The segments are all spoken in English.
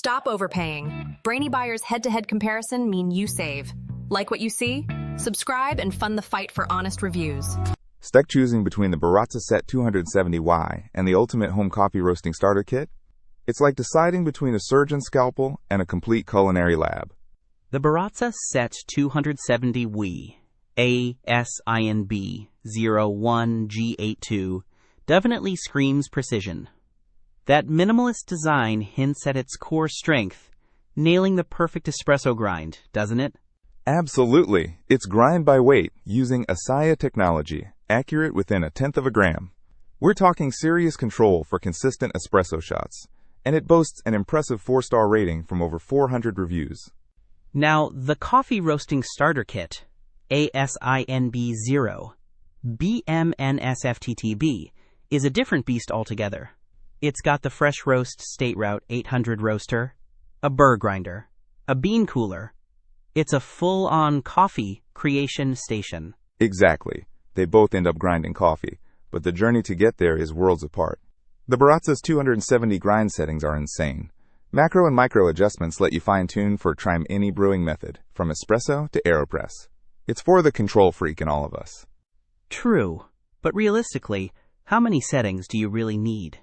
Stop overpaying. Brainy Buyer's head-to-head comparison mean you save. Like what you see? Subscribe and fund the fight for honest reviews. Stuck choosing between the Baratza Sette 270Y and the ultimate home coffee roasting starter kit? It's like deciding between a surgeon's scalpel and a complete culinary lab. The Baratza Sette 270Y ASINB 01G82 definitely screams precision. That minimalist design hints at its core strength, nailing the perfect espresso grind, doesn't it? Absolutely. It's grind by weight using Asaya technology, accurate within 1/10 of a gram. We're talking serious control for consistent espresso shots, and it boasts an impressive 4-star rating from over 400 reviews. Now, the coffee roasting starter kit, ASINB0 BMNSFTTB, is a different beast altogether. It's got the Fresh Roast State Route 800 roaster, a Burr grinder, a bean cooler. It's a full-on coffee creation station. Exactly. They both end up grinding coffee, but the journey to get there is worlds apart. The Baratza's 270 grind settings are insane. Macro and micro adjustments let you fine-tune for try any brewing method, from espresso to AeroPress. It's for the control freak in all of us. True, but realistically, how many settings do you really need?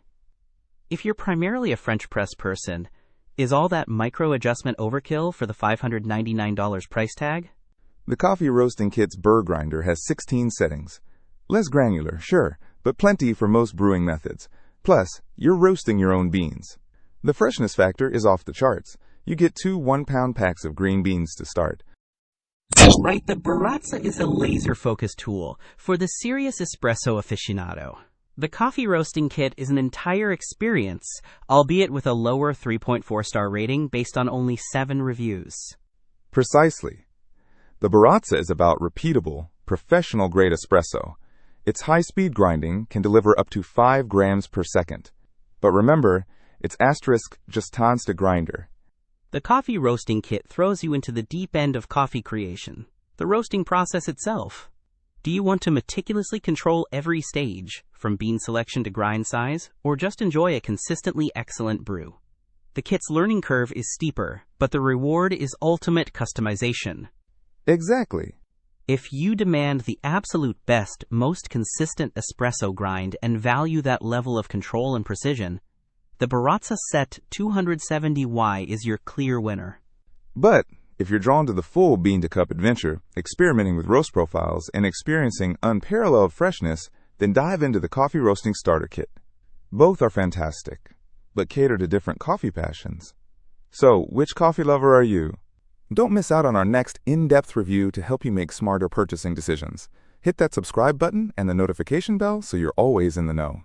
If you're primarily a French press person, is all that micro adjustment overkill for the $599 price tag? The coffee roasting kit's Burr grinder has 16 settings. Less granular, sure, but plenty for most brewing methods. Plus, you're roasting your own beans. The freshness factor is off the charts. You get 2 1-pound packs of green beans to start. Right, the Baratza is a laser-focused tool for the serious espresso aficionado. The coffee roasting kit is an entire experience, albeit with a lower 3.4-star rating based on only 7 reviews. Precisely. The Baratza is about repeatable, professional-grade espresso. Its high-speed grinding can deliver up to 5 grams per second. But remember, it's just tons to grinder. The coffee roasting kit throws you into the deep end of coffee creation, the roasting process itself. Do you want to meticulously control every stage, from bean selection to grind size, or just enjoy a consistently excellent brew? The kit's learning curve is steeper, but the reward is ultimate customization. Exactly. If you demand the absolute best, most consistent espresso grind and value that level of control and precision, the Baratza Sette 270Y is your clear winner. But if you're drawn to the full bean-to-cup adventure, experimenting with roast profiles, and experiencing unparalleled freshness, then dive into the coffee roasting starter kit. Both are fantastic, but cater to different coffee passions. So, which coffee lover are you? Don't miss out on our next in-depth review to help you make smarter purchasing decisions. Hit that subscribe button and the notification bell so you're always in the know.